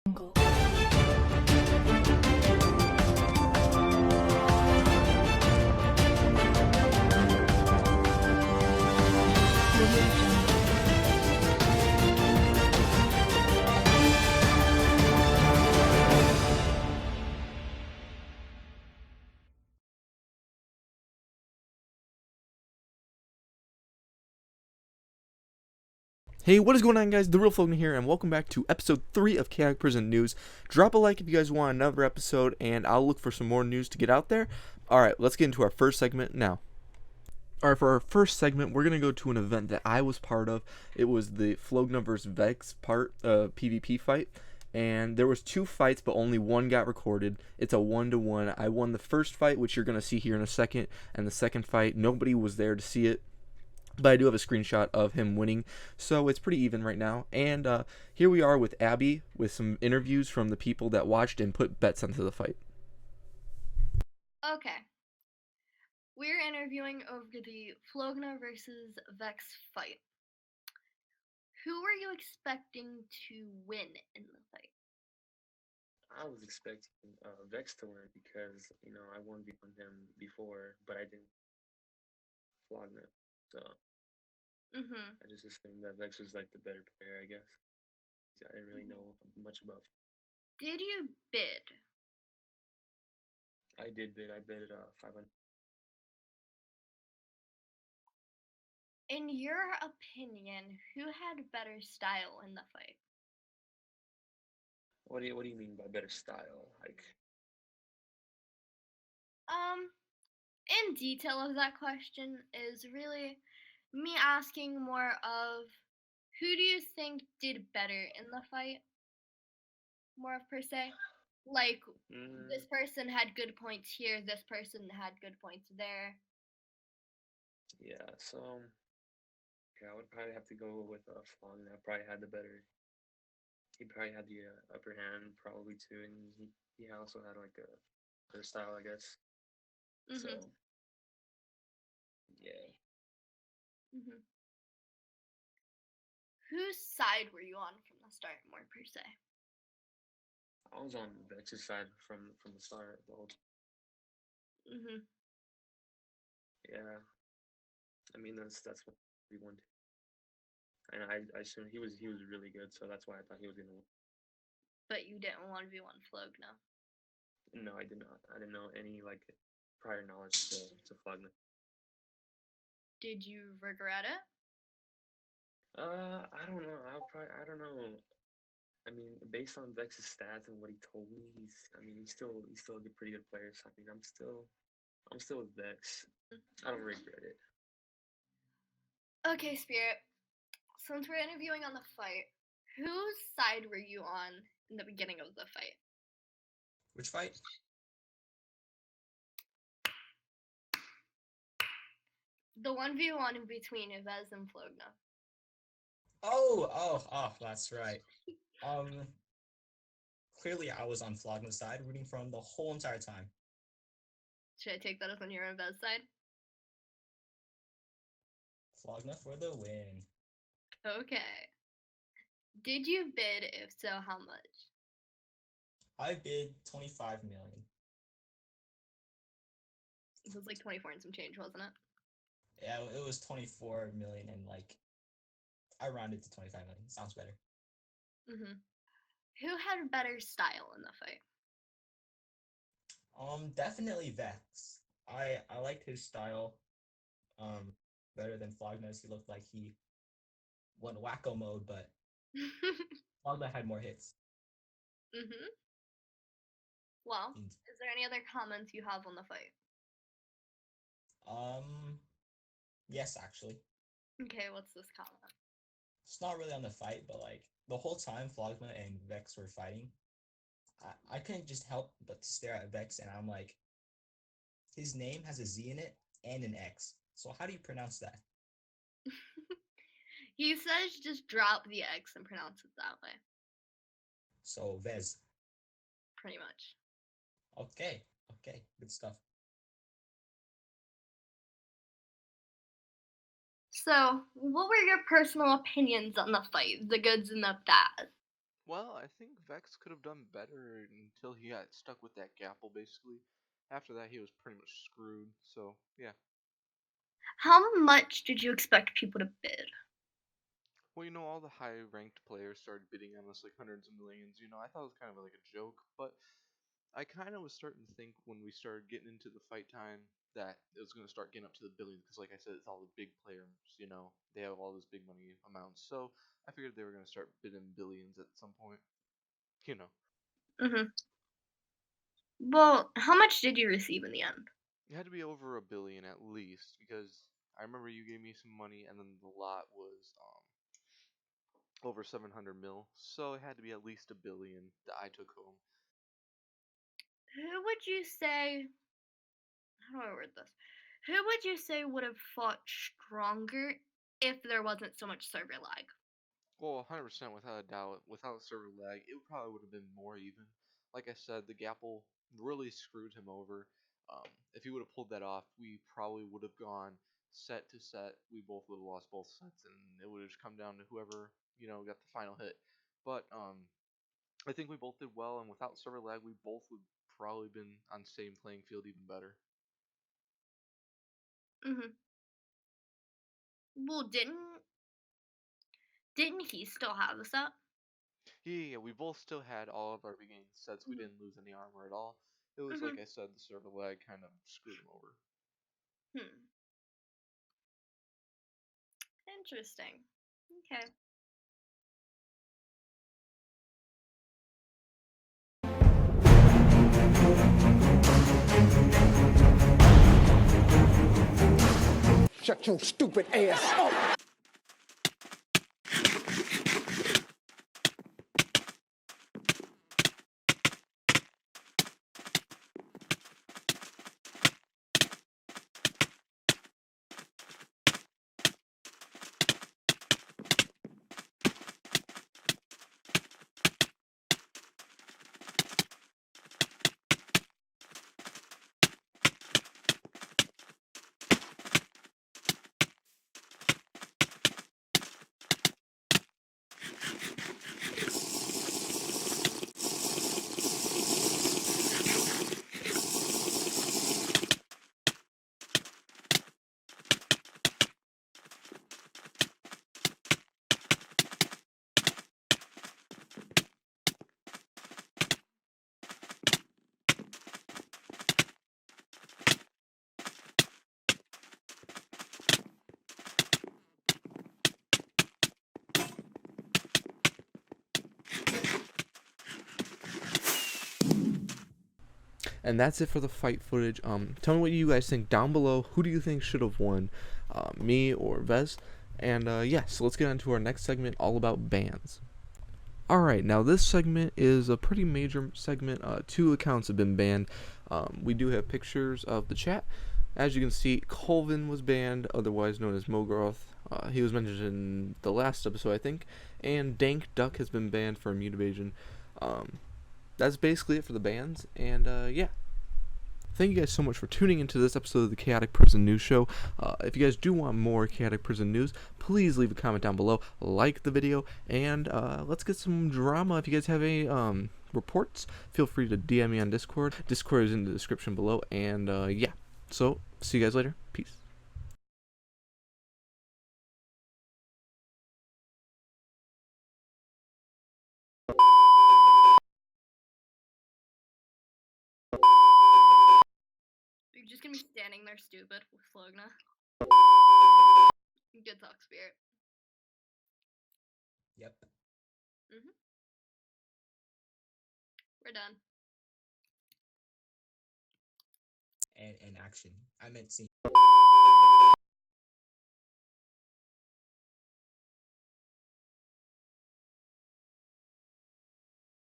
jungle. Hey, what is going on, guys? The Real Flogna here, and welcome back to episode 3 of Chaotic Prison News. Drop a like if you guys want another episode, and I'll look for some more news to get out there. Alright, let's get into our first segment now. Alright, for our first segment, we're going to go to an event that I was part of. It was the Flogna vs. Vex PvP fight, and there was 2 fights, but only one got recorded. It's a 1-to-1. I won the first fight, which you're going to see here in a second, and the second fight, nobody was there to see it. But I do have a screenshot of him winning, so it's pretty even right now. And here we are with Abby with some interviews from the people that watched and put bets onto the fight. Okay. We're interviewing over the Flogna versus Vex fight. Who were you expecting to win in the fight? I was expecting Vex to win because, I won on him before, but I didn't Flogna. So I just assumed that Vex was like the better player, I guess. I didn't really know much about. Did you bid? I did bid. I bid 500. In your opinion, who had better style in the fight? What do you mean by better style? Like, in detail of that question is really me asking more of who do you think did better in the fight? More of per se. Like this person had good points here, this person had good points there. Yeah, so I would probably have to go with Flogna. Probably had the better. He probably had the upper hand, probably too, and he also had like a better style, I guess. So yeah. Whose side were you on from the start, more per se? I was on Vex's side from the start. Yeah, I mean that's what we wanted, and I assumed he was really good, so that's why I thought he was gonna win. But you didn't 1v1 Flogna. No, I did not. I didn't know any like prior knowledge to Flogna. Did you regret it? I don't know. I don't know. I mean, based on Vex's stats and what he told me, he's still a pretty good player. So I mean, I'm still with Vex. I don't regret it. Okay, Spirit. Since we're interviewing on the fight, whose side were you on in the beginning of the fight? Which fight? The 1v1 between Yves and Flogna. Oh, that's right. Clearly I was on Flogna's side, rooting for him the whole entire time. Should I take that as on your Yves side? Flogna for the win. Okay. Did you bid? If so, how much? I bid 25 million. It was like 24 and some change, wasn't it? Yeah, it was 24 million and like I rounded to 25 million. Sounds better. Who had better style in the fight? Definitely Vex. I liked his style better than Flogna's. He looked like he went wacko mode, but Flogna had more hits. Well, is there any other comments you have on the fight? Yes, actually. Okay, what's this comment? It's not really on the fight, but like the whole time Flogna and Vex were fighting, I couldn't just help but stare at Vex, and I'm like, his name has a Z in it and an X. So how do you pronounce that? He says just drop the X and pronounce it that way. So Vez. Pretty much. Okay, good stuff. So, what were your personal opinions on the fight, the goods and the bad? Well, I think Vex could have done better until he got stuck with that Gapple, basically. After that, he was pretty much screwed, so yeah. How much did you expect people to bid? Well, all the high-ranked players started bidding on this like hundreds of millions. I thought it was kind of like a joke, but I kind of was starting to think when we started getting into the fight time that it was going to start getting up to the billions because, like I said, it's all the big players. They have all this big money amounts. So I figured they were going to start bidding billions at some point. Mhm. Well, how much did you receive in the end? It had to be over a billion at least because I remember you gave me some money and then the lot was over 700 mil. So it had to be at least a billion that I took home. Who would you say? How do I word this? Who would you say would have fought stronger if there wasn't so much server lag? Well, 100% without a doubt. Without server lag, it probably would have been more even. Like I said, the Gapple really screwed him over. If he would have pulled that off, we probably would have gone set to set. We both would have lost both sets, and it would have just come down to whoever got the final hit. But I think we both did well, and without server lag, we both would probably been on the same playing field even better. Mhm. Well, didn't he still have the set? Yeah, we both still had all of our beginning sets. We Mhm. didn't lose any armor at all. It was like Mhm. I said, the server lag kind of screwed him over. Interesting. Okay. Shut your stupid ass up. And that's it for the fight footage. Tell me what you guys think down below. Who do you think should have won, me or Vez? And yeah, so let's get on to our next segment, all about bans. Alright, now this segment is a pretty major segment. 2 accounts have been banned. We do have pictures of the chat. As you can see, Colvin was banned, otherwise known as Mogroth. He was mentioned in the last episode, I think. And Dank Duck has been banned for mute evasion. That's basically it for the bans, and yeah. Thank you guys so much for tuning into this episode of the Chaotic Prison News Show. If you guys do want more Chaotic Prison News, please leave a comment down below, like the video, and let's get some drama. If you guys have any reports, feel free to DM me on Discord. Discord is in the description below, and yeah. So, see you guys later. Peace. You're just gonna be standing there stupid with Flogna. Good talk, Spirit. Yep. We're done. And action. I meant scene.